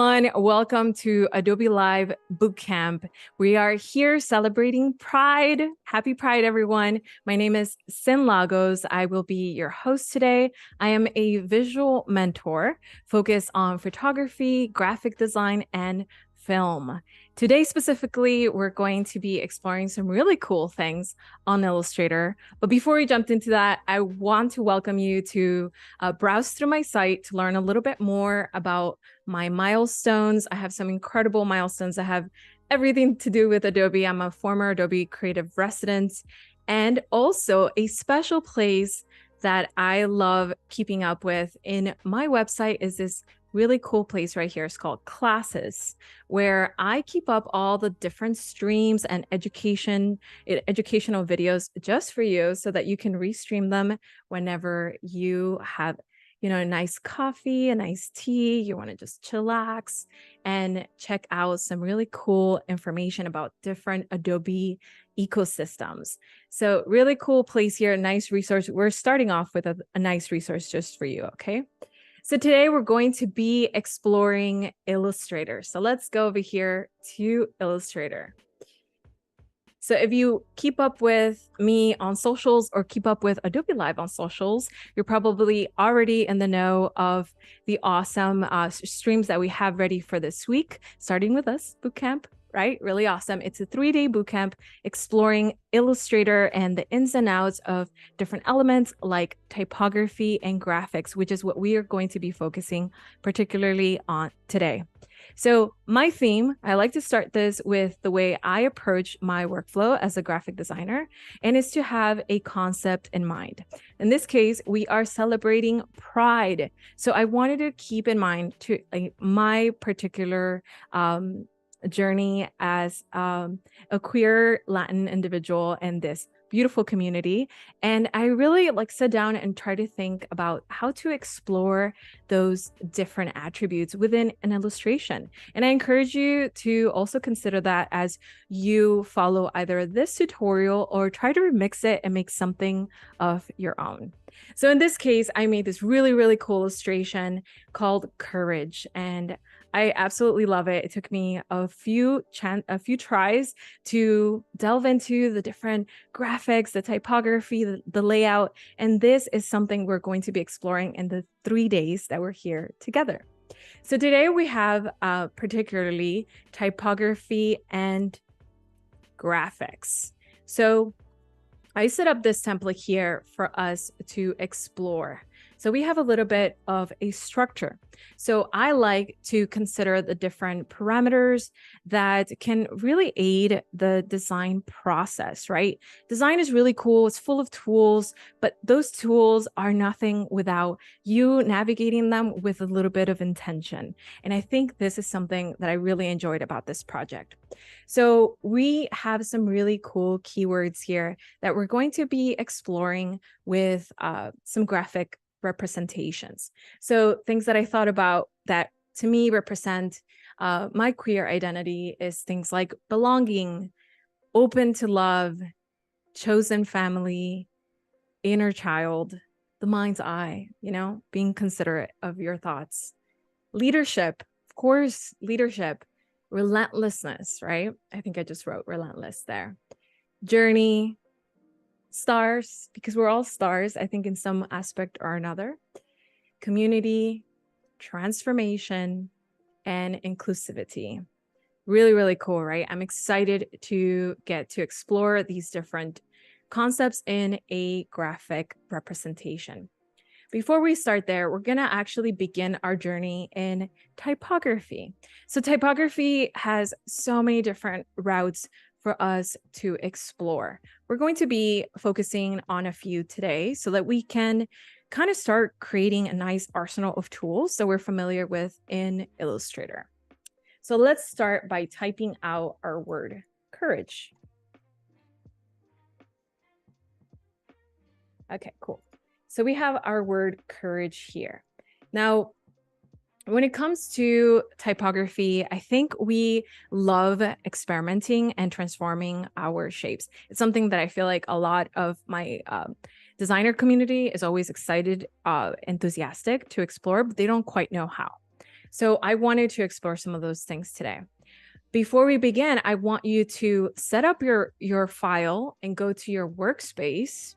everyone. Welcome to Adobe Live Bootcamp. We are here celebrating Pride. Happy Pride, everyone. My name is Cyn Lagos. I will be your host today. I am a visual mentor focused on photography, graphic design, and film. Today, specifically, we're going to be exploring some really cool things on Illustrator. But before we jump into that, I want to welcome you to browse through my site to learn a little bit more about my milestones. I have some incredible milestones that have everything to do with Adobe. I'm a former Adobe creative resident, and also a special place that I love keeping up with in my website is this really cool place right here. It's called Classes, where I keep up all the different streams and educational videos just for you so that you can restream them whenever you have, a nice coffee, a nice tea, you want to just chillax and check out some really cool information about different Adobe ecosystems. So really cool place here, a nice resource. We're starting off with a nice resource just for you, okay? So today we're going to be exploring Illustrator. So let's go over here to Illustrator. So if you keep up with me on socials or keep up with Adobe Live on socials, you're probably already in the know of the awesome streams that we have ready for this week, starting with us, Bootcamp. Right? Really awesome. It's a 3-day bootcamp exploring Illustrator and the ins and outs of different elements like typography and graphics, which is what we are going to be focusing particularly on today. So my theme, I like to start this with the way I approach my workflow as a graphic designer, and is to have a concept in mind. In this case, we are celebrating Pride. So I wanted to keep in mind my particular journey as a queer Latin individual in this beautiful community. And I really sit down and try to think about how to explore those different attributes within an illustration. And I encourage you to also consider that as you follow either this tutorial or try to remix it and make something of your own. So in this case, I made this really, really cool illustration called Courage, and I absolutely love it. It took me a few tries to delve into the different graphics, the typography, the layout, and this is something we're going to be exploring in the 3 days that we're here together. So today we have particularly typography and graphics. So I set up this template here for us to explore. So we have a little bit of a structure. So I like to consider the different parameters that can really aid the design process, right? Design is really cool. It's full of tools, but those tools are nothing without you navigating them with a little bit of intention. And I think this is something that I really enjoyed about this project. So we have some really cool keywords here that we're going to be exploring with some graphic representations. So things that I thought about that to me represent my queer identity is things like belonging, open to love, chosen family, inner child, the mind's eye, being considerate of your thoughts. Leadership, of course, leadership, relentlessness, right? I think I just wrote relentless there. Journey, stars, because we're all stars, I think in some aspect or another. Community, transformation, and inclusivity. Really, really cool, right? I'm excited to get to explore these different concepts in a graphic representation. Before we start there, we're going to actually begin our journey in typography. So typography has so many different routes for us to explore. We're going to be focusing on a few today so that we can kind of start creating a nice arsenal of tools that we're familiar with in Illustrator. So let's start by typing out our word, courage. Okay, cool. So we have our word courage here. Now, when it comes to typography, I think we love experimenting and transforming our shapes. It's something that I feel like a lot of my designer community is always excited, enthusiastic to explore, but they don't quite know how. So I wanted to explore some of those things today. Before we begin, I want you to set up your file and go to your workspace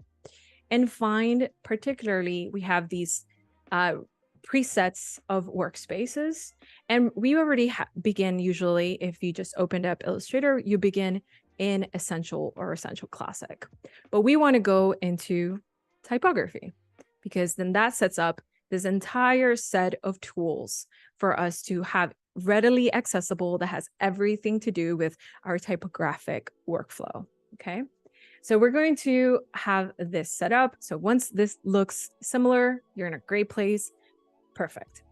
and find, particularly, we have these presets of workspaces. And we already begin, usually, if you just opened up Illustrator, you begin in Essential or Essential Classic. But we want to go into Typography, because then that sets up this entire set of tools for us to have readily accessible that has everything to do with our typographic workflow. Okay. So we're going to have this set up. So once this looks similar, you're in a great place. Perfect.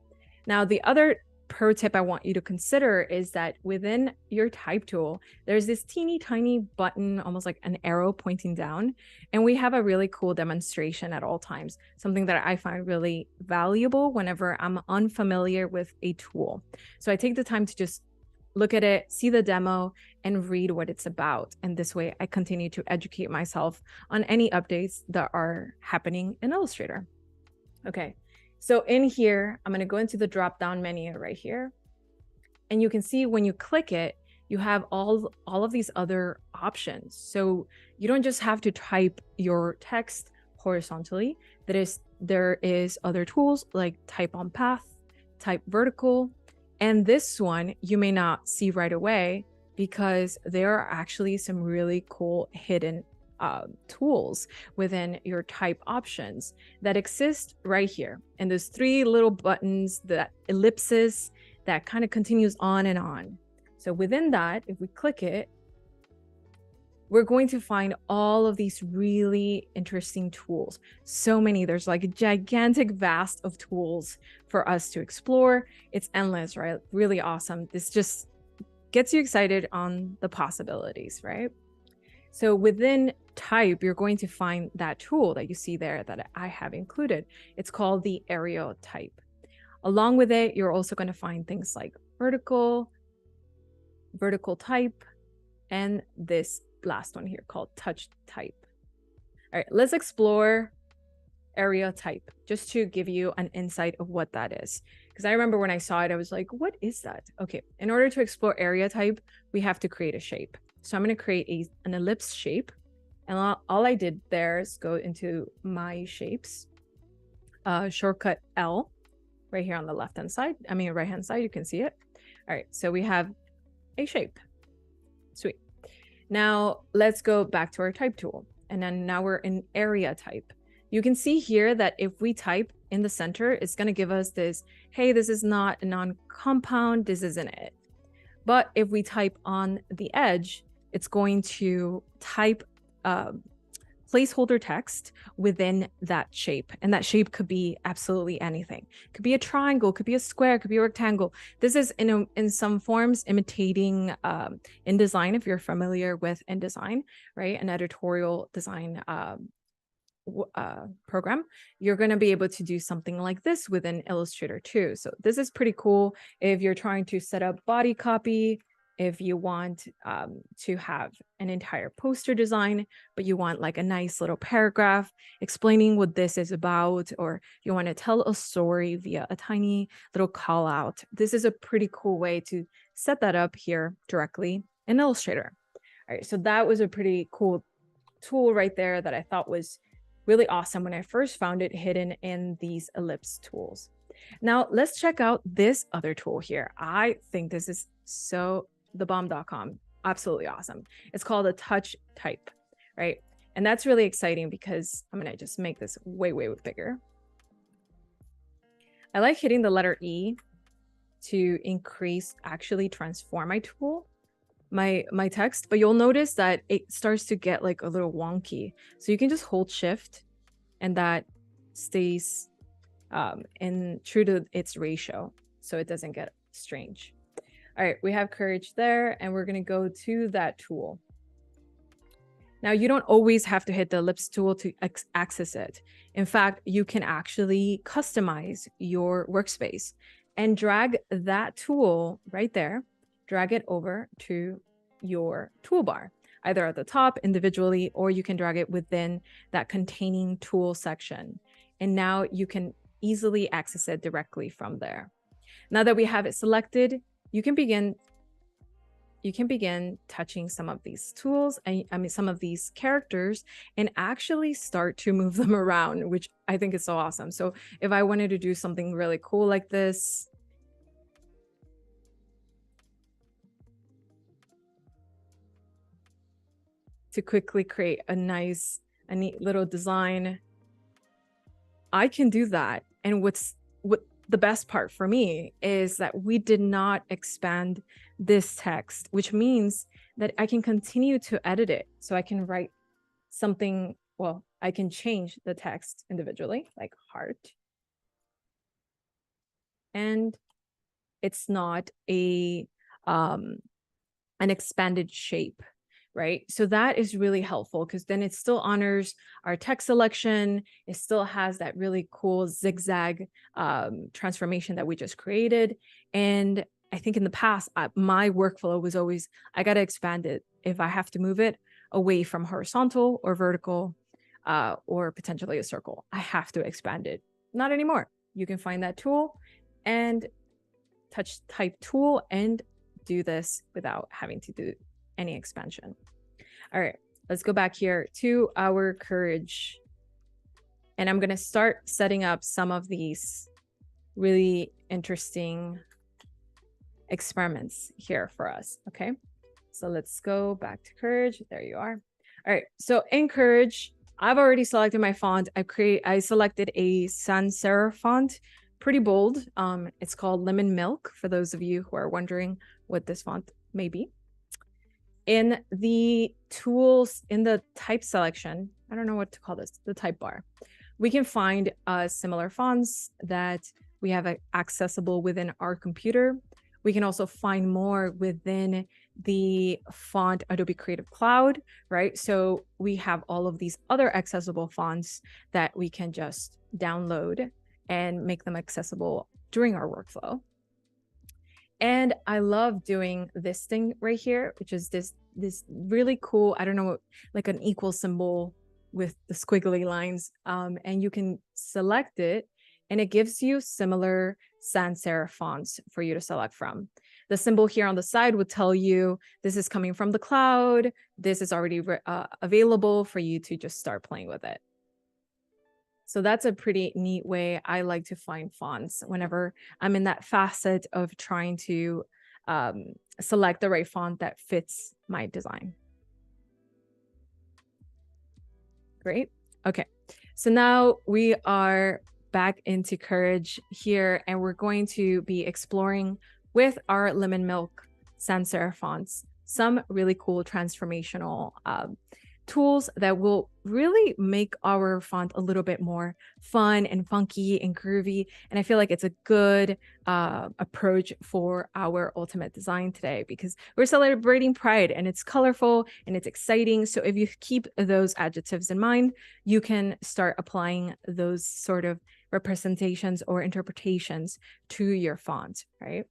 Now, the other pro tip I want you to consider is that within your type tool, there's this teeny tiny button, almost like an arrow pointing down. And we have a really cool demonstration at all times, something that I find really valuable whenever I'm unfamiliar with a tool. So I take the time to just look at it, see the demo, and read what it's about. And this way I continue to educate myself on any updates that are happening in Illustrator. Okay. So in here, I'm going to go into the drop-down menu right here. And you can see when you click it, you have all of these other options. So you don't just have to type your text horizontally. There is other tools like type on path, type vertical. And this one you may not see right away because there are actually some really cool hidden tools within your type options that exist right here. And there's three little buttons, that ellipsis that kind of continues on and on. So within that, if we click it, we're going to find all of these really interesting tools. So many, there's like a gigantic vast of tools for us to explore. It's endless, right? Really awesome. This just gets you excited on the possibilities, right? So within type, you're going to find that tool that you see there that I have included. It's called the Area Type. Along with it, you're also going to find things like vertical type, and this last one here called touch type. All right, let's explore Area Type just to give you an insight of what that is. Because I remember when I saw it, I was like, what is that? Okay, in order to explore Area Type, we have to create a shape. So I'm going to create an ellipse shape. And all I did there is go into my shapes, shortcut L right here on the left-hand side. I mean, right-hand side, you can see it. All right, so we have a shape. Sweet. Now let's go back to our type tool. And then now we're in Area Type. You can see here that if we type in the center, it's going to give us this, hey, this is not a non-compound, this isn't it. But if we type on the edge, it's going to type placeholder text within that shape. And that shape could be absolutely anything. It could be a triangle, could be a square, could be a rectangle. This is in some forms imitating InDesign, if you're familiar with InDesign, right? An editorial design program. You're going to be able to do something like this within Illustrator too. So this is pretty cool if you're trying to set up body copy, if you want to have an entire poster design, but you want like a nice little paragraph explaining what this is about, or you want to tell a story via a tiny little call out. This is a pretty cool way to set that up here directly in Illustrator. All right, so that was a pretty cool tool right there that I thought was really awesome when I first found it hidden in these ellipse tools. Now let's check out this other tool here. I think this is so thebomb.com. Absolutely awesome. It's called a touch type, right? And that's really exciting because I'm going to just make this way, way bigger. I like hitting the letter E to actually transform my tool, my text, but you'll notice that it starts to get like a little wonky. So you can just hold shift and that stays true to its ratio, so it doesn't get strange. All right, we have courage there, and we're going to go to that tool. Now, you don't always have to hit the ellipse tool to access it. In fact, you can actually customize your workspace and drag that tool right there, drag it over to your toolbar, either at the top individually, or you can drag it within that containing tool section. And now you can easily access it directly from there. Now that we have it selected, you can begin touching some of these tools, and some of these characters, and actually start to move them around, which I think is so awesome. So if I wanted to do something really cool like this, to quickly create a neat little design, I can do that. And what the best part for me is that we did not expand this text, which means that I can continue to edit it. So I can write something, well, I can change the text individually, like heart. And it's not an expanded shape, right? So that is really helpful, because then it still honors our text selection. It still has that really cool zigzag transformation that we just created. And I think in the past, my workflow was always, I got to expand it if I have to move it away from horizontal or vertical, or potentially a circle. I have to expand it. Not anymore. You can find that tool and type tool and do this without having to do any expansion. All right, let's go back here to our courage. And I'm going to start setting up some of these really interesting experiments here for us. Okay, so let's go back to courage. There you are. All right, so in courage, I've already selected my font. I selected a sans serif font, pretty bold. It's called Lemon Milk, for those of you who are wondering what this font may be. In the tools, in the type selection, I don't know what to call this, the type bar, we can find similar fonts that we have accessible within our computer. We can also find more within the font Adobe Creative Cloud, right? So we have all of these other accessible fonts that we can just download and make them accessible during our workflow. And I love doing this thing right here, which is this really cool, I don't know, like an equal symbol with the squiggly lines. And you can select it, and it gives you similar sans serif fonts for you to select from. The symbol here on the side would tell you this is coming from the cloud. This is already available for you to just start playing with it. So that's a pretty neat way I like to find fonts whenever I'm in that facet of trying to select the right font that fits my design. Great. Okay. So now we are back into Courage here, and we're going to be exploring with our Lemon Milk sans serif fonts some really cool transformational tools that will really make our font a little bit more fun and funky and groovy. And I feel like it's a good approach for our ultimate design today, because we're celebrating Pride and it's colorful and it's exciting. So if you keep those adjectives in mind, you can start applying those sort of representations or interpretations to your font, right?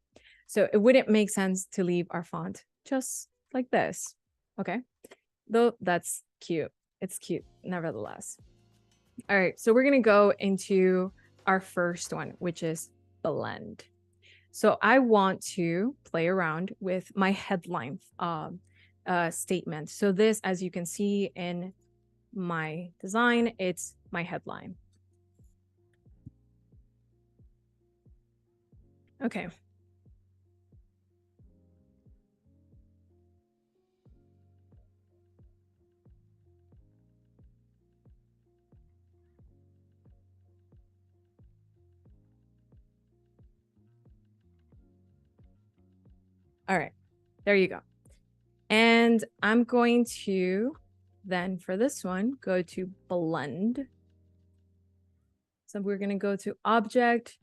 So it wouldn't make sense to leave our font just like this, okay? Though that's cute. It's cute nevertheless. All right, so we're gonna go into our first one, which is blend. So I want to play around with my headline statement. So this, as you can see in my design, it's my headline. Okay. All right, there you go. And I'm going to then, for this one, go to blend. So we're going to go to object,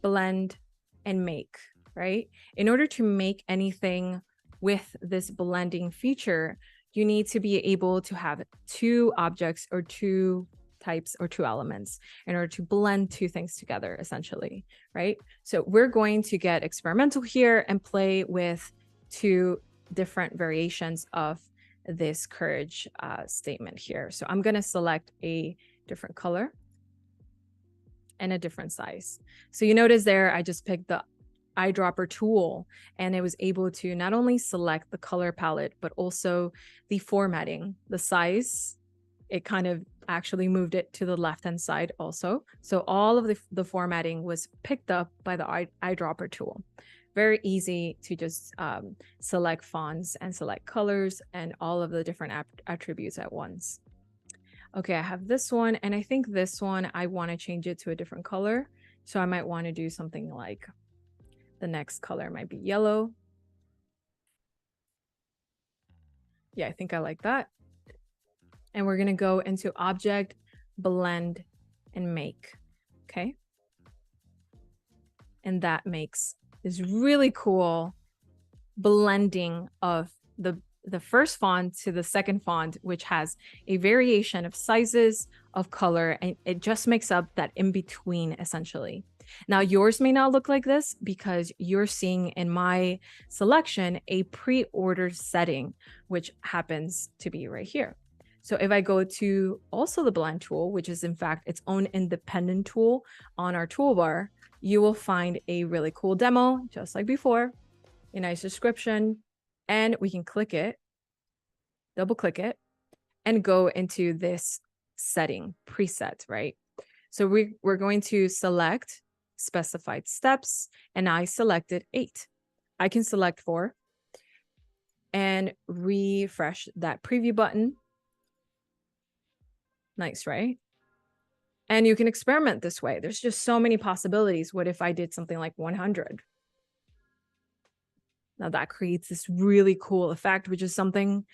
blend, and make, right? In order to make anything with this blending feature, you need to be able to have two objects or two types or two elements in order to blend two things together, essentially, right? So we're going to get experimental here and play with two different variations of this courage statement here. So I'm going to select a different color and a different size. So you notice there, I just picked the eyedropper tool, and it was able to not only select the color palette, but also the formatting, the size. It kind of actually moved it to the left-hand side also. So all of the formatting was picked up by the eyedropper tool. Very easy to just select fonts and select colors and all of the different attributes at once. Okay, I have this one, and I think this one, I want to change it to a different color. So I might want to do something like the next color might be yellow. Yeah, I think I like that. And we're going to go into Object, Blend, and Make. Okay. And that makes this really cool blending of the first font to the second font, which has a variation of sizes, of color, and it just makes up that in between essentially. Now yours may not look like this because you're seeing in my selection a pre-ordered setting, which happens to be right here. So if I go to also the blend tool, which is in fact its own independent tool on our toolbar, you will find a really cool demo, just like before, a nice description, and we can click it, double click it, and go into this setting preset, right? So we're going to select specified steps, and I selected 8. I can select 4 and refresh that preview button. Nice, right? And you can experiment this way. There's just so many possibilities. What if I did something like 100? Now that creates this really cool effect, which is something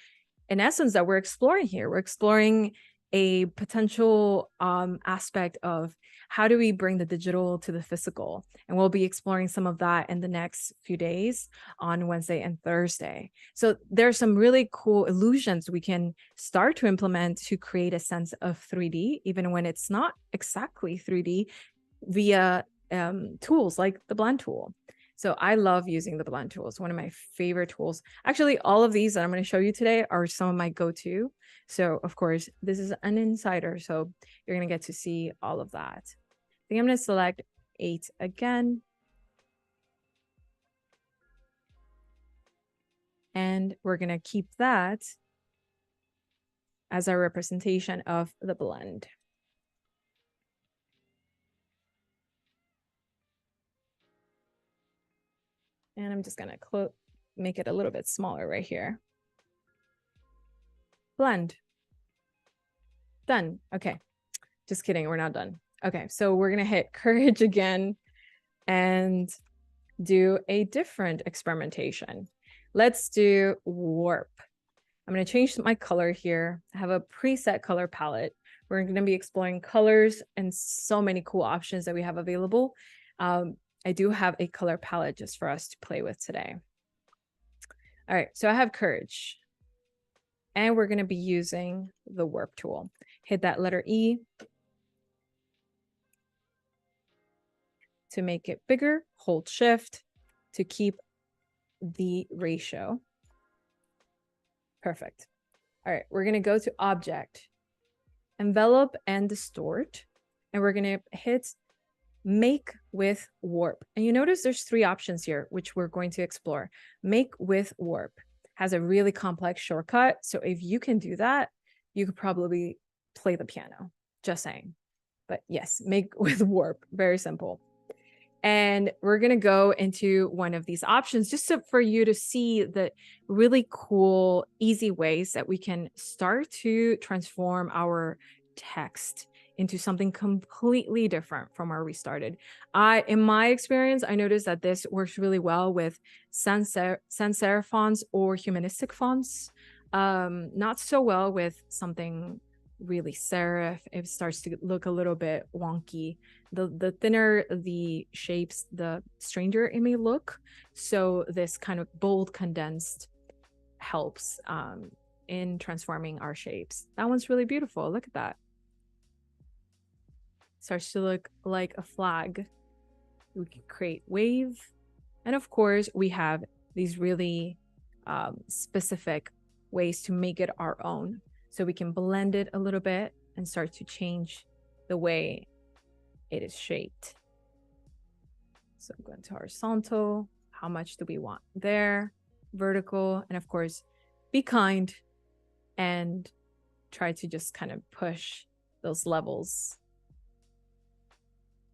in essence that we're exploring here. We're exploring a potential aspect of how do we bring the digital to the physical, and we'll be exploring some of that in the next few days on Wednesday and Thursday. So there's some really cool illusions we can start to implement to create a sense of 3D, even when it's not exactly 3D, via tools like the blend tool. So I love using the blend tools, one of my favorite tools. Actually, all of these that I'm going to show you today are some of my go-to. So of course, this is an insider, so you're going to get to see all of that. I think I'm going to select 8 again. And we're going to keep that as our representation of the blend. And I'm just going to make it a little bit smaller right here. Blend. Done. Okay. Just kidding. We're not done. Okay. So we're going to hit courage again and do a different experimentation. Let's do warp. I'm going to change my color here. I have a preset color palette. We're going to be exploring colors and so many cool options that we have available. I do have a color palette just for us to play with today. All right, so I have courage. And we're going to be using the warp tool. Hit that letter E to make it bigger. Hold shift to keep the ratio. Perfect. All right, we're going to go to Object, Envelop and Distort, and we're going to hit Make with Warp. And you notice there's 3 options here, which we're going to explore. Make with Warp has a really complex shortcut. So if you can do that, you could probably play the piano, just saying. But yes, Make with Warp, very simple. And we're going to go into one of these options just for you to see the really cool, easy ways that we can start to transform our text into something completely different from where we started. In my experience, I noticed that this works really well with sans serif fonts or humanistic fonts. Not so well with something really serif. It starts to look a little bit wonky. The thinner the shapes, the stranger it may look. So this kind of bold condensed helps in transforming our shapes. That one's really beautiful. Look at that. Starts to look like a flag. We can create wave. And of course, we have these really specific ways to make it our own. So we can blend it a little bit and start to change the way it is shaped. So I'm going to horizontal. How much do we want there? Vertical. And of course, be kind and try to just kind of push those levels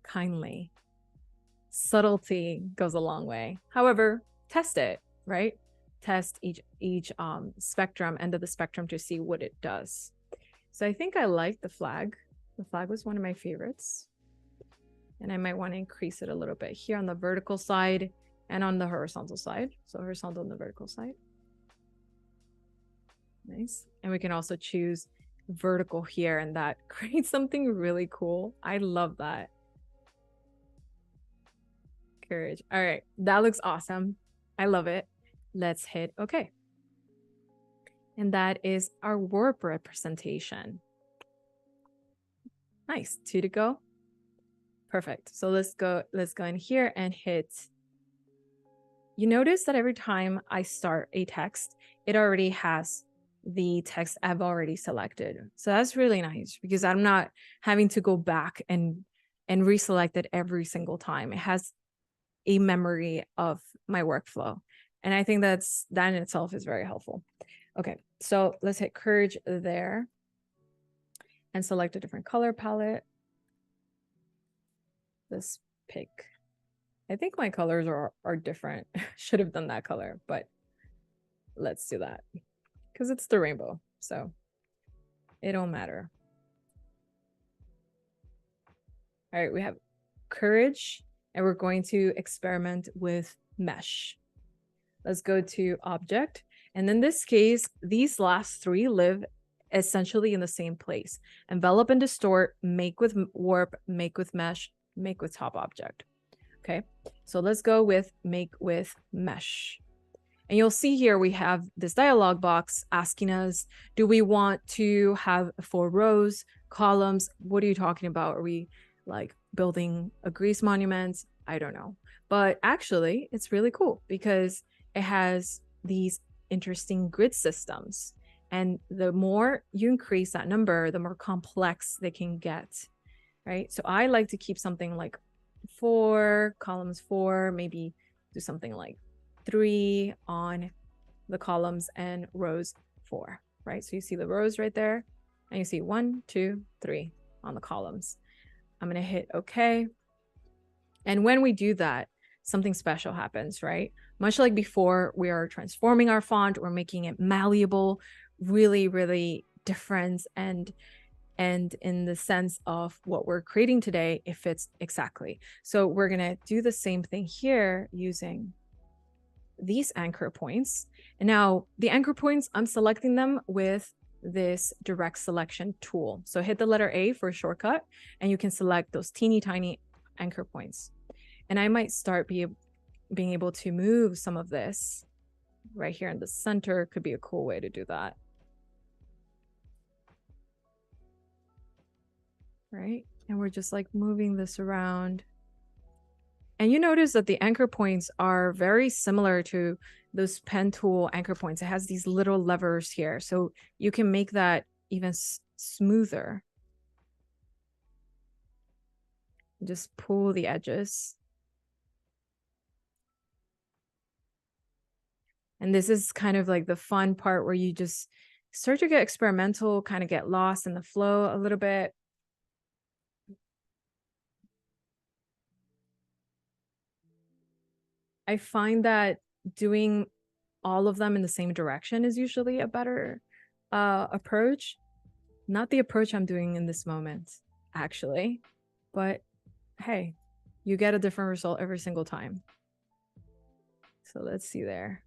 kindly. Subtlety goes a long way. However, test it, right? Test each spectrum, end of the spectrum, to see what it does. So I think I like the flag. The flag was one of my favorites. And I might want to increase it a little bit here on the vertical side and on the horizontal side. So horizontal on the vertical side. Nice. And we can also choose vertical here, and that creates something really cool. I love that. Courage. All right, that looks awesome. I love it. Let's hit OK. And that is our warp representation. Nice. 2 to go. Perfect. So let's go in here and hit. You notice that every time I start a text, it already has the text I've already selected. So that's really nice because I'm not having to go back and reselect it every single time. It has a memory of my workflow. And I think that in itself is very helpful. Okay, so let's hit courage there and select a different color palette. Let's pick, I think my colors are different. Should have done that color, but let's do that because it's the rainbow, so it don't matter. All right, we have courage, and we're going to experiment with mesh. Let's go to object. And in this case, these last 3 live essentially in the same place. Envelop and distort, make with warp, make with mesh, make with top object. Okay, so let's go with make with mesh. And you'll see here we have this dialog box asking us, do we want to have 4 rows, columns? What are you talking about? Are we like building a Greece monument? I don't know. But actually, it's really cool because it has these interesting grid systems. And the more you increase that number, the more complex they can get, right? So I like to keep something like 4, columns 4, maybe do something like 3 on the columns and rows 4, right? So you see the rows right there, and you see 1, 2, 3 on the columns. I'm going to hit OK. And when we do that, something special happens, right? Much like before, we are transforming our font, we're making it malleable, really, really different. And in the sense of what we're creating today, it fits exactly. So we're going to do the same thing here using these anchor points. And now the anchor points, I'm selecting them with this direct selection tool. So hit the letter A for a shortcut, and you can select those teeny tiny anchor points. And I might start being able to move some of this right here in the center. Could be a cool way to do that. Right? And we're just like moving this around. And you notice that the anchor points are very similar to those pen tool anchor points. It has these little levers here, so you can make that even smoother. Just pull the edges. And this is kind of like the fun part where you just start to get experimental, kind of get lost in the flow a little bit. I find that doing all of them in the same direction is usually a better approach. Not the approach I'm doing in this moment, actually, but hey, you get a different result every single time. So let's see there.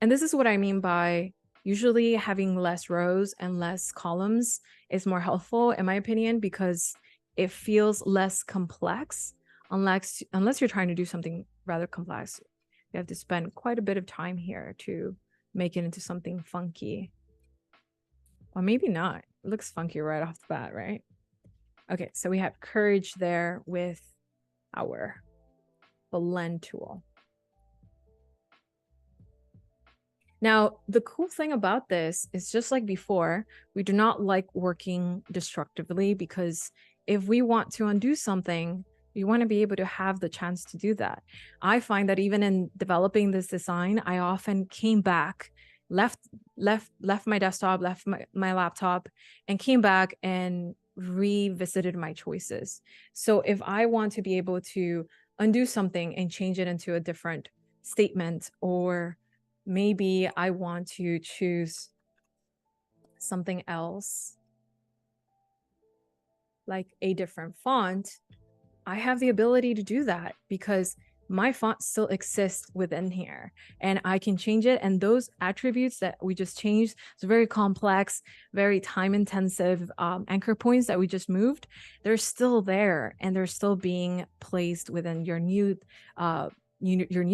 And this is what I mean by usually having less rows and less columns is more helpful, in my opinion, because it feels less complex unless you're trying to do something rather complex. You have to spend quite a bit of time here to make it into something funky. Or maybe not. It looks funky right off the bat, right? Okay, so we have courage there with our blend tool. Now, the cool thing about this is just like before, we do not like working destructively because if we want to undo something, we want to be able to have the chance to do that. I find that even in developing this design, I often came back, left my desktop, left my laptop, and came back and revisited my choices. So if I want to be able to undo something and change it into a different statement, or maybe I want to choose something else, like a different font, I have the ability to do that because my font still exists within here and I can change it. And those attributes that we just changed, it's very complex, very time intensive anchor points that we just moved, they're still there and they're still being placed within your new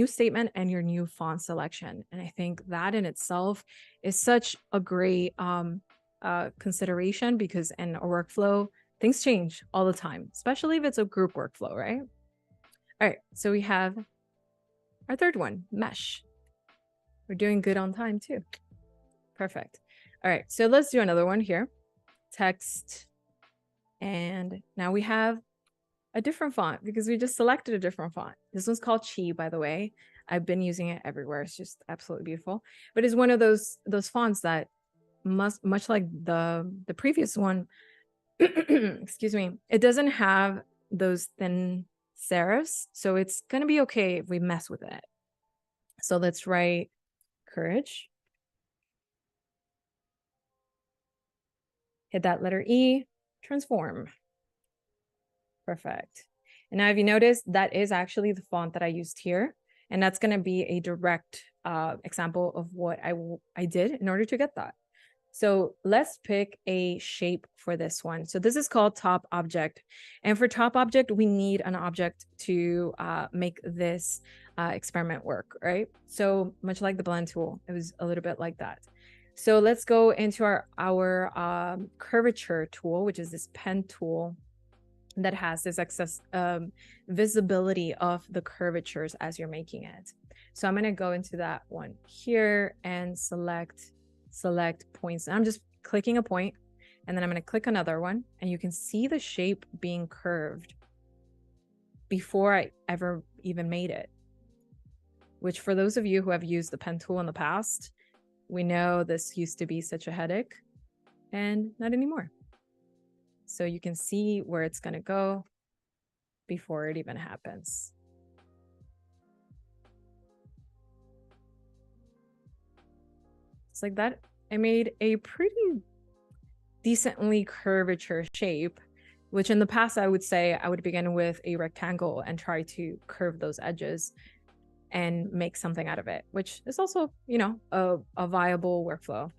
statement and your new font selection. And I think that in itself is such a great consideration, because in a workflow, things change all the time, especially if it's a group workflow, right? All right, so we have our third one, mesh. We're doing good on time too. Perfect. All right, so let's do another one here. Text. And now we have a different font because we just selected a different font. This one's called Chi, by the way. I've been using it everywhere. It's just absolutely beautiful. But it's one of those fonts that much like the previous one, excuse me, it doesn't have those thin serifs, so it's gonna be okay if we mess with it. So let's write courage, hit that letter E, transform. Perfect. And now if you notice, that is actually the font that I used here, and that's going to be a direct example of what I did in order to get that. So let's pick a shape for this one. So this is called top object. And for top object, we need an object to make this experiment work, right? So much like the blend tool, it was a little bit like that. So let's go into our curvature tool, which is this pen tool that has this excess visibility of the curvatures as you're making it. So I'm going to go into that one here and select points. And I'm just clicking a point, and then I'm going to click another one, and you can see the shape being curved before I ever even made it, which for those of you who have used the pen tool in the past, we know this used to be such a headache, and not anymore. So you can see where it's going to go before it even happens. It's like that. I made a pretty decently curvature shape, which in the past I would say I would begin with a rectangle and try to curve those edges and make something out of it, which is also, you know, a viable workflow.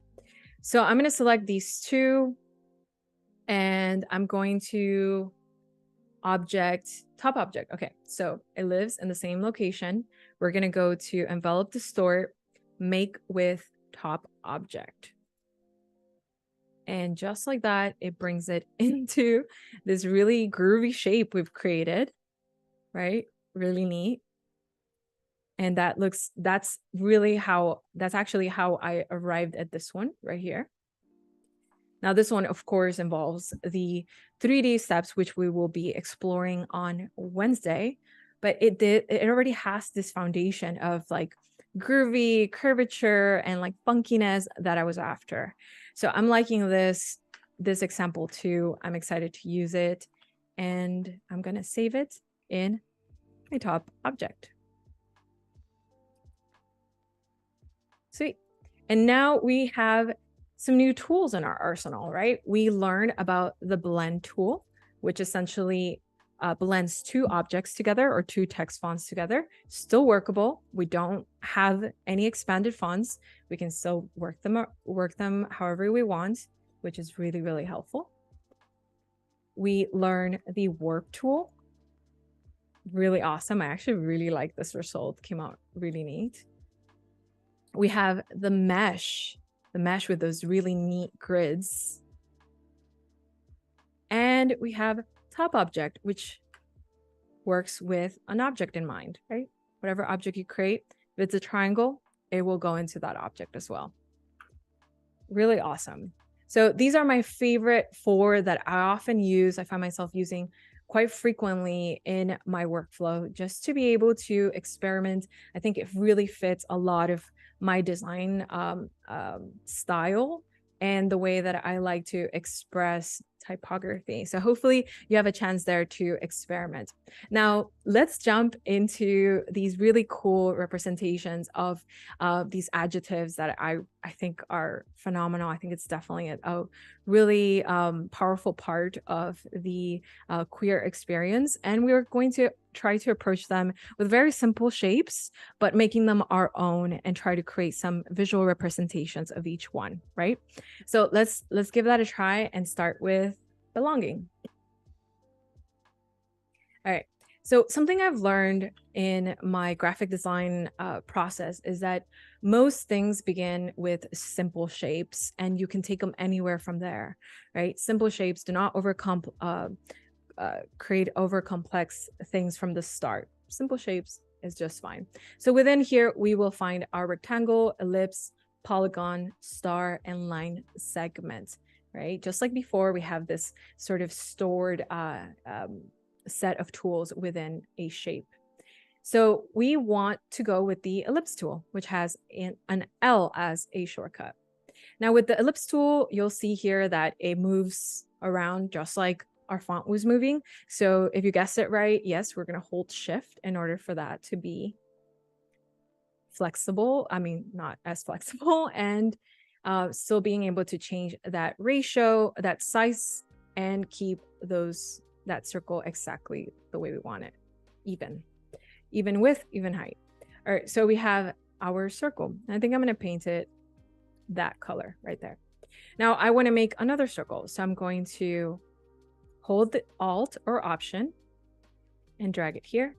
So I'm going to select these two, and I'm going to top object. Okay, so it lives in the same location. We're going to go to envelop, distort, make with top object. And just like that, it brings it into this really groovy shape we've created, right? Really neat. And that's actually how I arrived at this one right here. Now, this one, of course, involves the 3D steps, which we will be exploring on Wednesday, but it already has this foundation of like groovy curvature and like funkiness that I was after. So I'm liking this example too. I'm excited to use it, and I'm going to save it in my top object. Sweet. And now we have some new tools in our arsenal, right? We learned about the blend tool, which essentially blends two objects together or two text fonts together. Still workable. We don't have any expanded fonts. We can still work them however we want, which is really, really helpful. We learn the warp tool. Really awesome. I actually really like this result. Came out really neat. We have the mesh with those really neat grids. And we have top object, which works with an object in mind, right? Whatever object you create, if it's a triangle, it will go into that object as well. Really awesome. So these are my favorite 4 that I often use. I find myself using quite frequently in my workflow just to be able to experiment. I think it really fits a lot of my design style and the way that I like to express typography. So hopefully you have a chance there to experiment. Now let's jump into these really cool representations of these adjectives that I think are phenomenal. I think it's definitely a really powerful part of the queer experience. And we're going to try to approach them with very simple shapes, but making them our own and try to create some visual representations of each one, right? So let's give that a try and start with belonging. All right. So something I've learned in my graphic design process is that most things begin with simple shapes and you can take them anywhere from there, right? Simple shapes do not create over complex things from the start. Simple shapes is just fine. So within here, we will find our rectangle, ellipse, polygon, star, and line segment, right? Just like before, we have this sort of stored set of tools within a shape. So we want to go with the ellipse tool, which has an L as a shortcut. Now with the ellipse tool, you'll see here that it moves around just like our font was moving. So if you guessed it right, yes, we're going to hold shift in order for that to be flexible. I mean, not as flexible, and still being able to change that ratio, that size, and keep that circle exactly the way we want it, even width, even height. All right, so we have our circle. I think I'm going to paint it that color right there. Now I want to make another circle, so I'm going to hold the Alt or Option and drag it here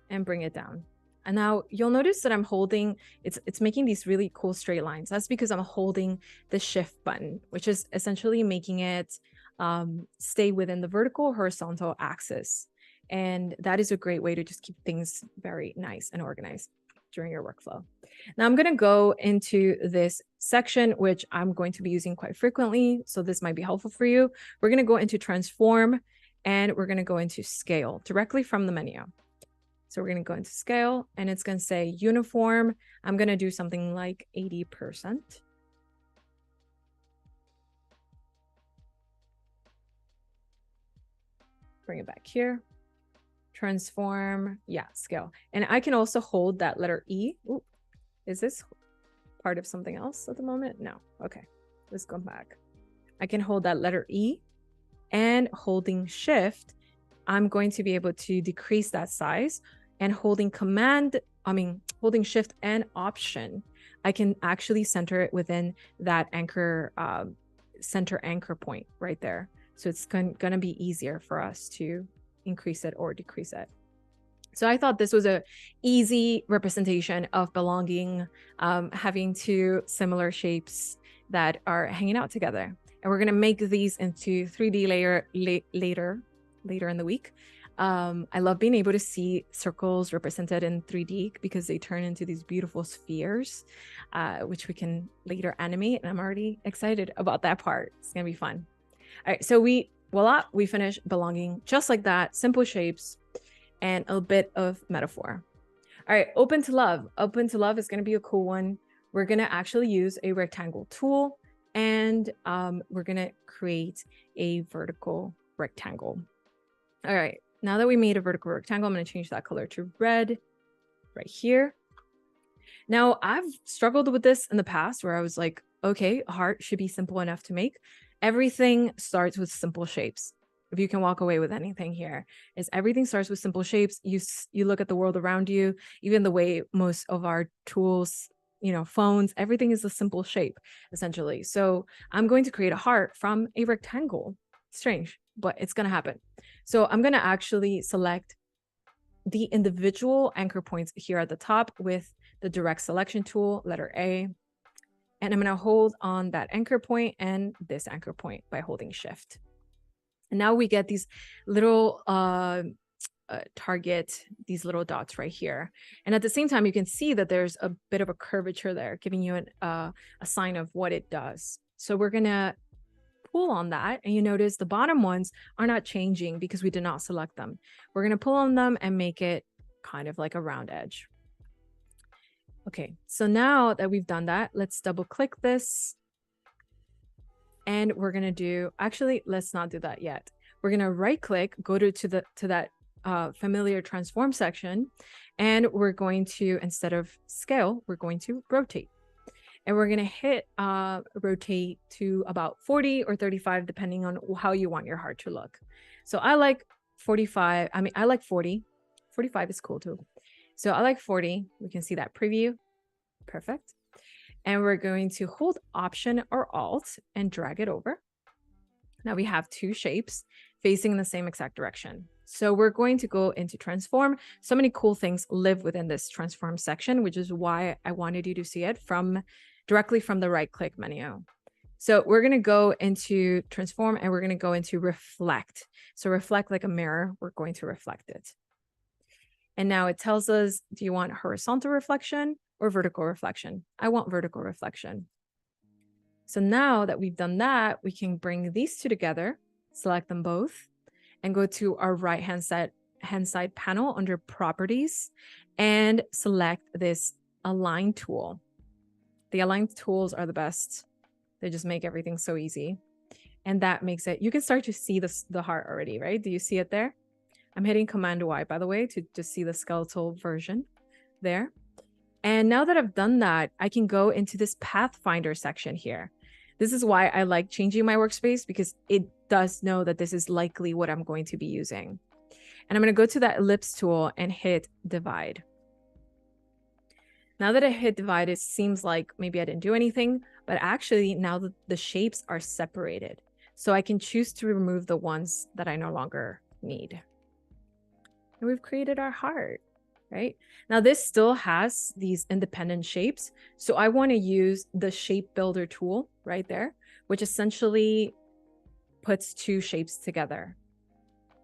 and bring it down. And now you'll notice that I'm holding, it's making these really cool straight lines. That's because I'm holding the Shift button, which is essentially making it stay within the vertical horizontal axis. And that is a great way to just keep things very nice and organized during your workflow. Now I'm going to go into this section, which I'm going to be using quite frequently. So this might be helpful for you. We're going to go into transform and we're going to go into scale directly from the menu. So we're going to go into scale and it's going to say uniform. I'm going to do something like 80%. Bring it back here. Transform, yeah, scale. And I can also hold that letter E. Ooh, is this part of something else at the moment? No. Okay, let's go back. I can hold that letter E and holding shift, I'm going to be able to decrease that size, and holding shift and option, I can actually center it within that anchor, center anchor point right there. So it's going to be easier for us to increase it or decrease it. So I thought this was a easy representation of belonging, having two similar shapes that are hanging out together. And we're going to make these into 3D later in the week. I love being able to see circles represented in 3D because they turn into these beautiful spheres, which we can later animate. And I'm already excited about that part. It's going to be fun. All right, so voila, we finished belonging just like that. Simple shapes and a bit of metaphor. All right, open to love. Open to love is going to be a cool one. We're going to actually use a rectangle tool and we're going to create a vertical rectangle. All right, now that we made a vertical rectangle, I'm going to change that color to red right here. Now, I've struggled with this in the past where I was like, okay, a heart should be simple enough to make. Everything starts with simple shapes. If you can walk away with anything here, is everything starts with simple shapes. You look at the world around you, even the way most of our tools, phones, everything is a simple shape, essentially. So I'm going to create a heart from a rectangle. Strange, but it's going to happen. So I'm going to actually select the individual anchor points here at the top with the direct selection tool, letter A. And I'm going to hold on that anchor point and this anchor point by holding shift. And now we get these little target these little dots right here. And at the same time, you can see that there's a bit of a curvature there, giving you a sign of what it does. So we're gonna pull on that, and you notice the bottom ones are not changing because we did not select them. We're gonna pull on them and make it kind of like a round edge. Okay, so now that we've done that, let's double click this. And we're gonna do, actually, let's not do that yet. We're gonna right click, go to that familiar transform section, and we're going to, instead of scale, we're going to rotate. And we're gonna hit rotate to about 40 or 35, depending on how you want your heart to look. So I like 45, I like 40. 45 is cool too. So I like 40. We can see that preview. Perfect. And we're going to hold Option or Alt and drag it over. Now we have two shapes facing in the same exact direction. So we're going to go into transform. So many cool things live within this transform section, which is why I wanted you to see it directly from the right click menu. So we're going to go into transform, and we're going to go into reflect. So reflect like a mirror, we're going to reflect it. And now it tells us, do you want horizontal reflection or vertical reflection? I want vertical reflection. So now that we've done that, we can bring these two together, select them both, and go to our right-hand side panel under properties and select this align tool. The align tools are the best. They just make everything so easy. And that makes it, you can start to see the heart already, right? Do you see it there? I'm hitting Command Y, by the way, to just see the skeletal version there. And now that I've done that, I can go into this Pathfinder section here. This is why I like changing my workspace, because it does know that this is likely what I'm going to be using. And I'm going to go to that ellipse tool and hit divide. Now that I hit divide, it seems like maybe I didn't do anything, but actually now the shapes are separated. So I can choose to remove the ones that I no longer need. And we've created our heart, right? Now this still has these independent shapes. So I want to use the shape builder tool right there, which essentially puts two shapes together,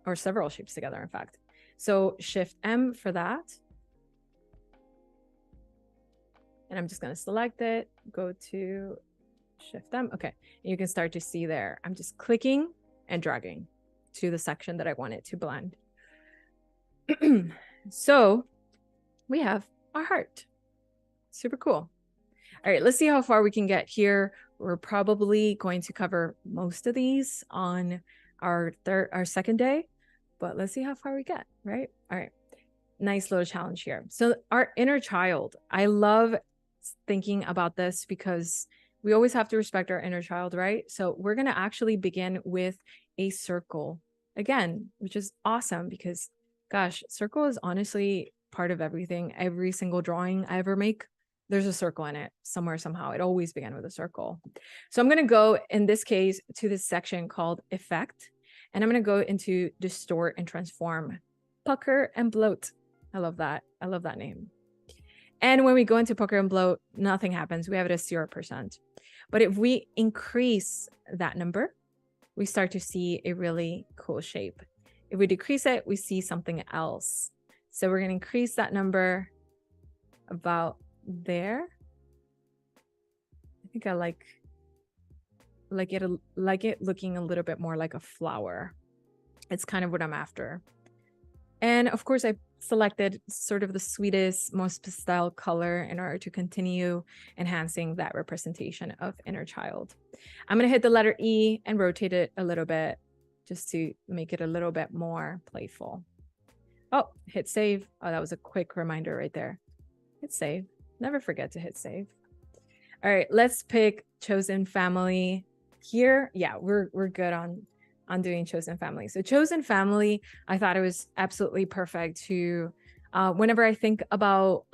or several shapes together, in fact. So Shift M for that. And I'm just going to select it, go to Shift M. Okay, and you can start to see there, I'm just clicking and dragging to the section that I want it to blend. So we have our heart. Super cool. All right, let's see how far we can get here. We're probably going to cover most of these on our second day, but let's see how far we get, right? All right, nice little challenge here. So our inner child, I love thinking about this because we always have to respect our inner child, right? So we're going to actually begin with a circle again, which is awesome because gosh, circle is honestly part of everything. Every single drawing I ever make, there's a circle in it somewhere, somehow. It always began with a circle. So I'm going to go, in this case, to this section called Effect, and I'm going to go into Distort and Transform. Pucker and Bloat. I love that. I love that name. And when we go into Pucker and Bloat, nothing happens. We have it as 0%. But if we increase that number, we start to see a really cool shape. If we decrease it, we see something else. So we're going to increase that number about there. I think I like it looking a little bit more like a flower. It's kind of what I'm after. And of course, I selected sort of the sweetest, most pastel color in order to continue enhancing that representation of inner child. I'm going to hit the letter E and rotate it a little bit just to make it a little bit more playful. Oh, hit save. Oh, that was a quick reminder right there. Hit save. Never forget to hit save. All right, let's pick Chosen Family here. Yeah, we're good on doing Chosen Family. So Chosen Family, I thought it was absolutely perfect to, whenever I think about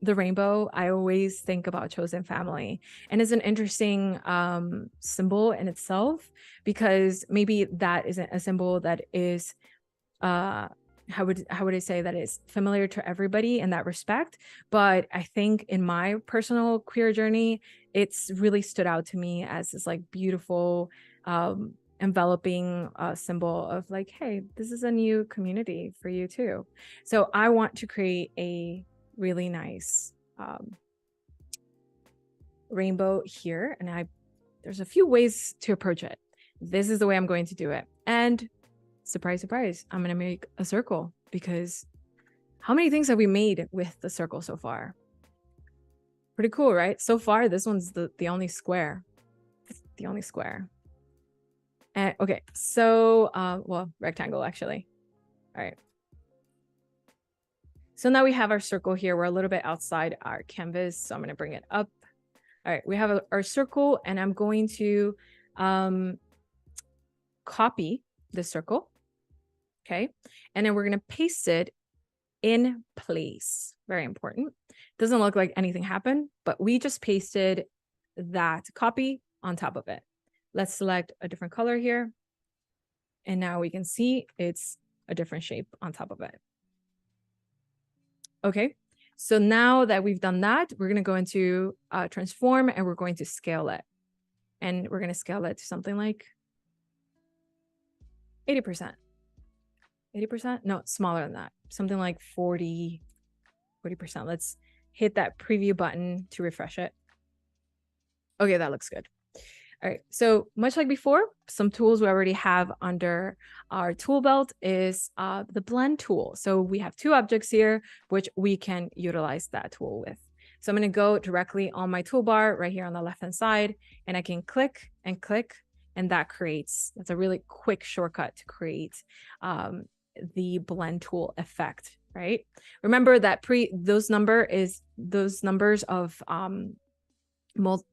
the rainbow, I always think about Chosen Family. And it's an interesting symbol in itself, because maybe that isn't a symbol that is, how would I say, that is familiar to everybody in that respect. But I think in my personal queer journey, it's really stood out to me as this like beautiful enveloping symbol of like, hey, this is a new community for you too. So I want to create a really nice rainbow here. And there's a few ways to approach it. This is the way I'm going to do it. And surprise, surprise, I'm going to make a circle, because how many things have we made with the circle so far? Pretty cool, right? So far, this one's the only square. The only square. And okay, so well, rectangle actually. All right. So now we have our circle here. We're a little bit outside our canvas, so I'm going to bring it up. All right, we have our circle, and I'm going to copy the circle. Okay, and then we're going to paste it in place. Very important. Doesn't look like anything happened, but we just pasted that copy on top of it. Let's select a different color here. And now we can see it's a different shape on top of it. Okay, so now that we've done that, we're going to go into transform, and we're going to scale it. And we're going to scale it to something like 80%. 80%? No, smaller than that. Something like 40%. Let's hit that preview button to refresh it. Okay, that looks good. All right, so much like before, some tools we already have under our tool belt is the blend tool. So we have two objects here, which we can utilize that tool with. So I'm going to go directly on my toolbar right here on the left-hand side, and I can click and click, and that's a really quick shortcut to create the blend tool effect, right? Remember that those numbers of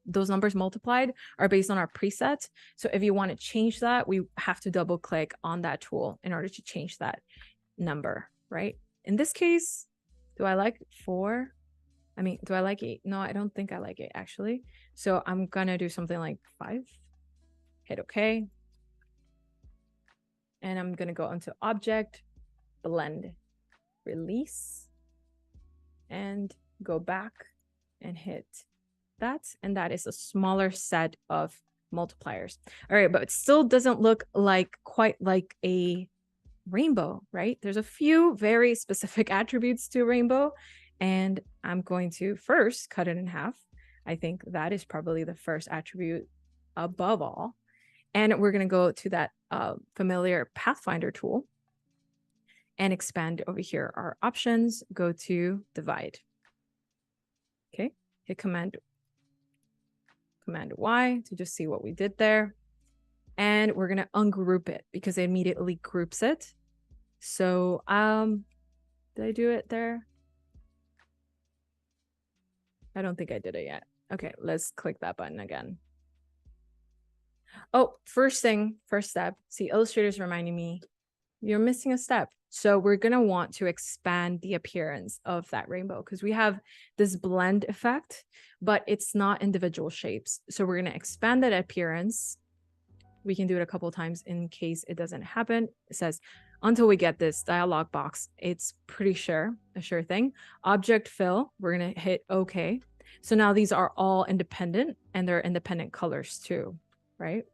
those numbers multiplied are based on our preset. So if you want to change that, we have to double click on that tool in order to change that number, right? In this case, do I like 4? I mean, do I like 8? No, I don't think I like 8 actually. So I'm gonna do something like 5. Hit OK. And I'm gonna go into Object, Blend, Release, and go back and hit that, and that is a smaller set of multipliers. All right, but it still doesn't look quite like a rainbow, right? There's a few very specific attributes to a rainbow, and I'm going to first cut it in half. I think that is probably the first attribute above all. And we're going to go to that familiar Pathfinder tool and expand over here our options, go to divide. Okay, hit Command Y to just see what we did there. And we're going to ungroup it because it immediately groups it. So did I do it there? I don't think I did it yet. Okay, let's click that button again. Oh, first step. See, Illustrator's reminding me you're missing a step. So we're going to want to expand the appearance of that rainbow because we have this blend effect, but it's not individual shapes. So we're going to expand that appearance. We can do it a couple of times in case it doesn't happen. It says, until we get this dialog box, it's a sure thing. Object fill, we're going to hit OK. So now these are all independent, and they're independent colors too, right?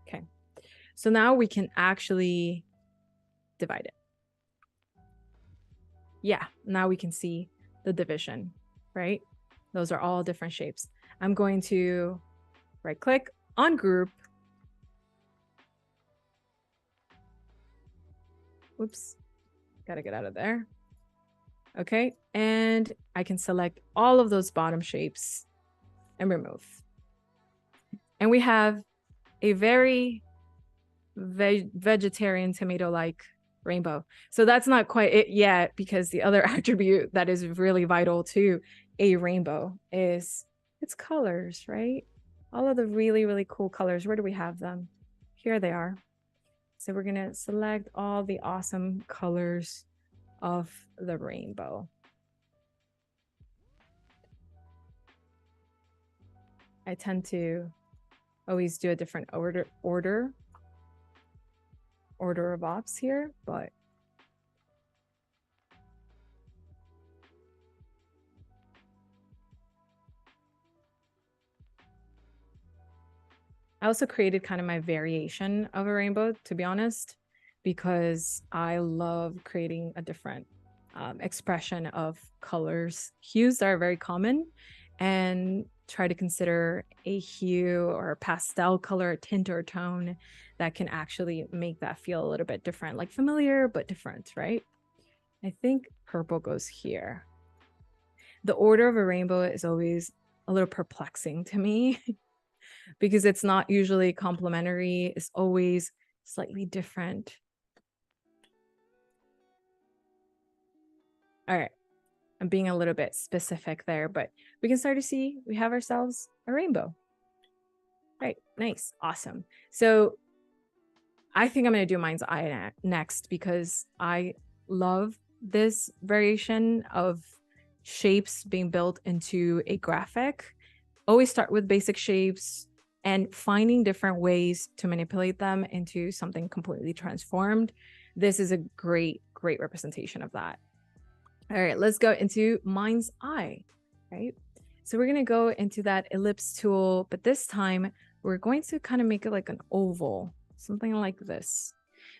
Okay. So now we can actually divide it. Yeah, now we can see the division, right? Those are all different shapes. I'm going to right click, ungroup. Whoops, gotta get out of there. Okay, and I can select all of those bottom shapes and remove. And we have a very vegetarian tomato-like rainbow. So that's not quite it yet, because the other attribute that is really vital to a rainbow is its colors, right? All of the really, really cool colors. Where do we have them? Here they are. So we're going to select all the awesome colors of the rainbow. I tend to always do a different order of ops here, but I also created kind of my variation of a rainbow, to be honest, because I love creating a different expression of colors. Hues are very common, and try to consider a hue or a pastel color, a tint or tone that can actually make that feel a little bit different, like familiar but different, right? I think purple goes here. The order of a rainbow is always a little perplexing to me because it's not usually complementary. It's always slightly different. All right, I'm being a little bit specific there, but we can start to see we have ourselves a rainbow. Right, nice, awesome. So I think I'm going to do mind's eye next because I love this variation of shapes being built into a graphic. Always start with basic shapes and finding different ways to manipulate them into something completely transformed. This is a great representation of that. All right, let's go into mind's eye, right? So we're going to go into that ellipse tool, but this time we're going to kind of make it like an oval, something like this.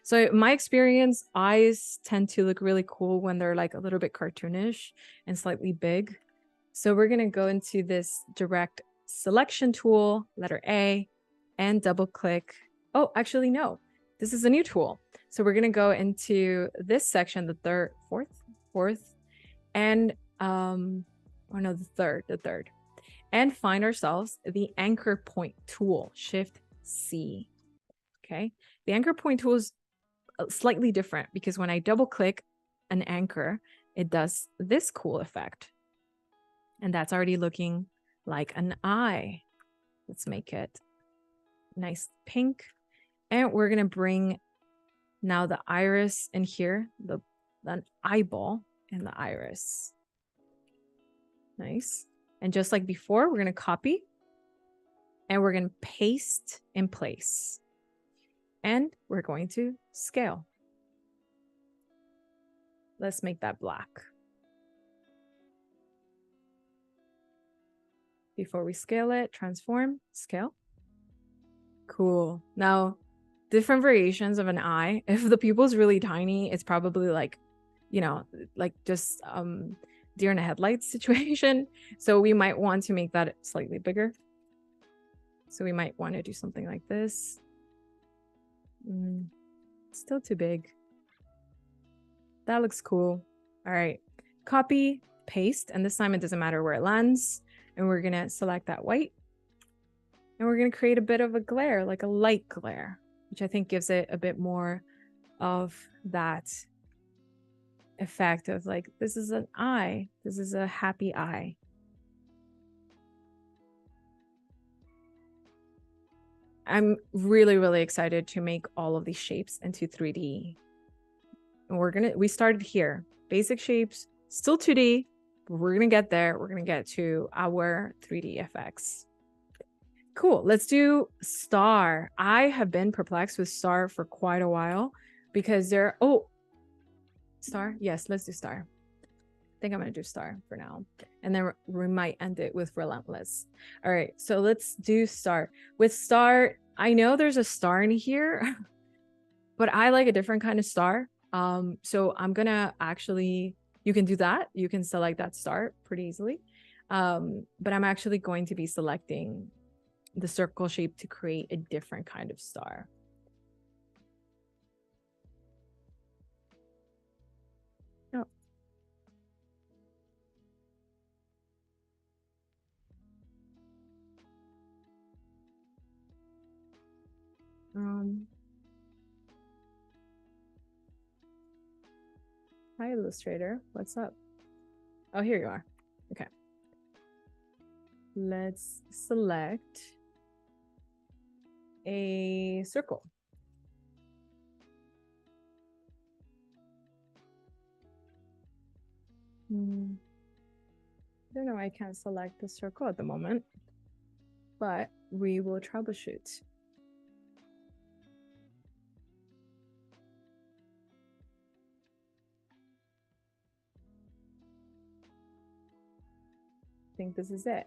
So in my experience, eyes tend to look really cool when they're like a little bit cartoonish and slightly big. So we're going to go into this direct selection tool, letter A, and double click. Oh, actually, no, this is a new tool. So we're going to go into this section, the fourth, and the third, and find ourselves the anchor point tool, Shift C. Okay, the anchor point tool is slightly different because when I double click an anchor, it does this cool effect. And that's already looking like an eye. Let's make it nice pink. And we're going to bring now the iris in here, an eyeball in the iris. Nice. And just like before, we're going to copy and we're going to paste in place. And we're going to scale. Let's make that black. Before we scale it, transform, scale. Cool. Now, different variations of an eye. If the pupil's really tiny, it's probably like, like just deer in a headlights situation. So we might want to make that slightly bigger. So we might want to do something like this. Still too big. That looks cool. All right, copy, paste, and this time it doesn't matter where it lands. And we're gonna select that white. And we're gonna create a bit of a glare, like a light glare, which I think gives it a bit more of that effect of like, this is an eye. This is a happy eye. I'm really excited to make all of these shapes into 3D. And we started here, basic shapes, still 2D, but we're gonna get there. We're gonna get to our 3D effects. Cool, let's do star. I have been perplexed with star for quite a while because star, yes, let's do star. I think I'm gonna do star for now. And then we might end it with relentless. All right, so let's do star. With star, I know there's a star in here, but I like a different kind of star. So I'm gonna actually, you can do that. You can select that star pretty easily. But I'm actually going to be selecting the circle shape to create a different kind of star. Oh. Hi, Illustrator. What's up? Oh, here you are. Okay. Let's select a circle. I don't know. I can't select the circle at the moment, but we will troubleshoot. I think this is it.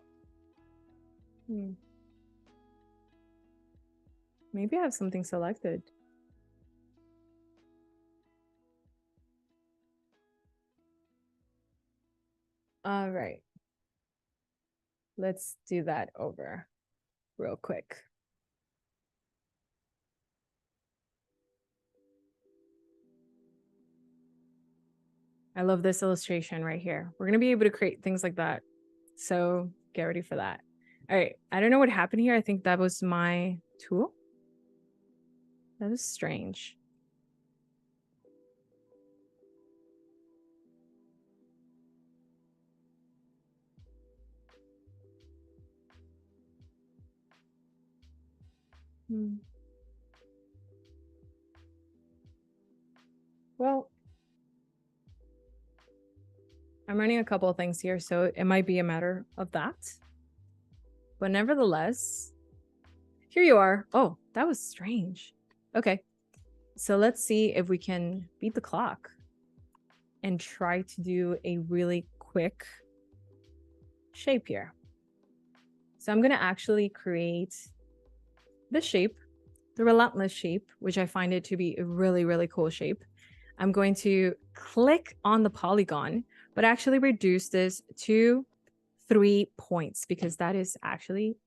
Maybe I have something selected. All right. Let's do that over real quick. I love this illustration right here. We're going to be able to create things like that. So get ready for that. All right. I don't know what happened here. I think that was my tool. That is strange. Well, I'm running a couple of things here, so it might be a matter of that. But nevertheless, here you are. Oh, that was strange. Okay, so let's see if we can beat the clock and try to do a really quick shape here. So I'm going to actually create this shape, the Relentless shape, which I find it to be a really, really cool shape. I'm going to click on the polygon, but actually reduce this to 3 points because that is actually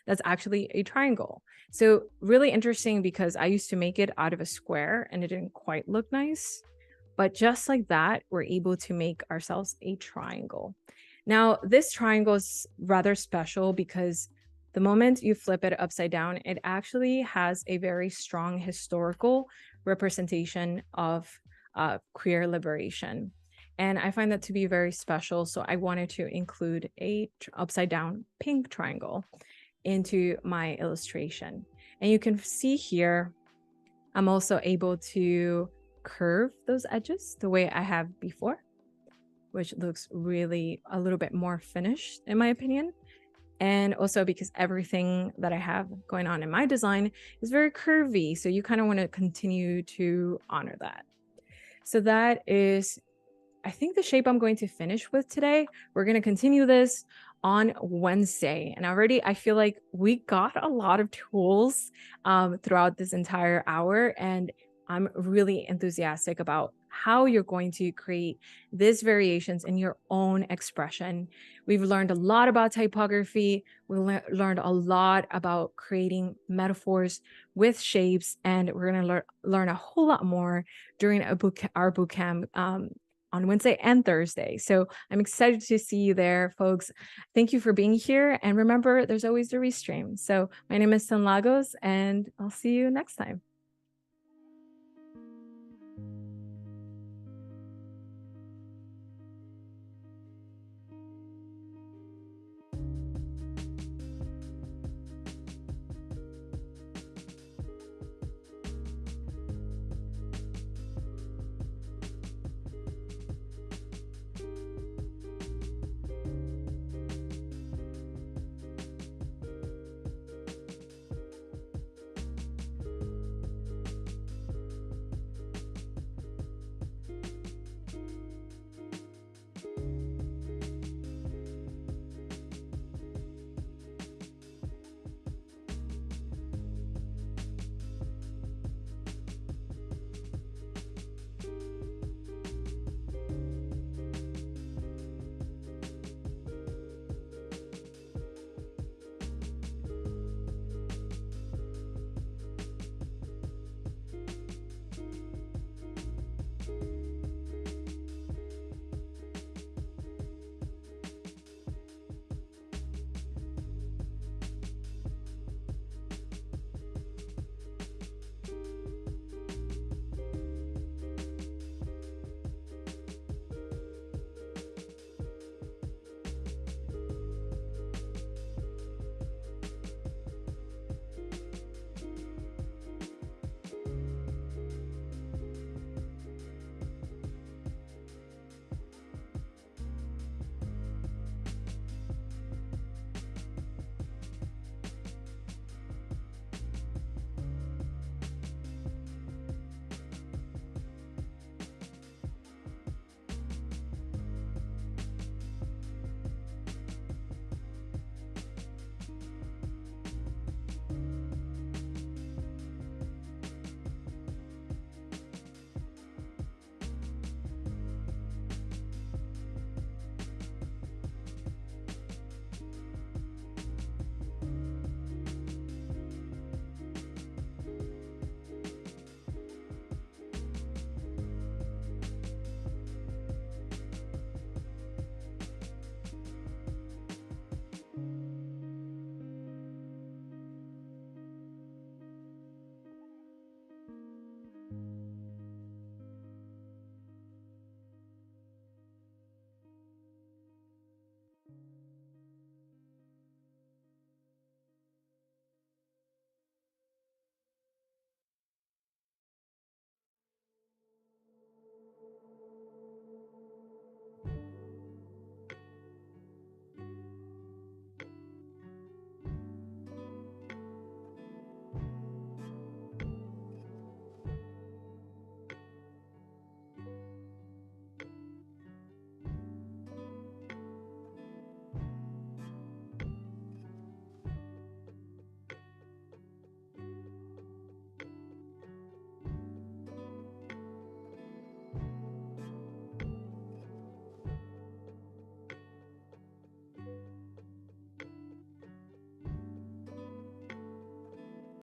that's actually a triangle. So really interesting because I used to make it out of a square and it didn't quite look nice. But just like that, we're able to make ourselves a triangle. Now, this triangle is rather special because the moment you flip it upside down, it actually has a very strong historical representation of queer liberation. And I find that to be very special. So I wanted to include a upside down pink triangle into my illustration. And you can see here, I'm also able to curve those edges the way I have before, which looks really a little bit more finished in my opinion. And also because everything that I have going on in my design is very curvy. So you kind of want to continue to honor that. So that is, I think, the shape I'm going to finish with today. We're going to continue this on Wednesday. And already I feel like we got a lot of tools throughout this entire hour. And I'm really enthusiastic about how you're going to create these variations in your own expression. We've learned a lot about typography. We learned a lot about creating metaphors with shapes, and we're going to learn a whole lot more during our bootcamp on Wednesday and Thursday. So I'm excited to see you there, folks. Thank you for being here. And remember, there's always the restream. So my name is Cyn Lagos, and I'll see you next time.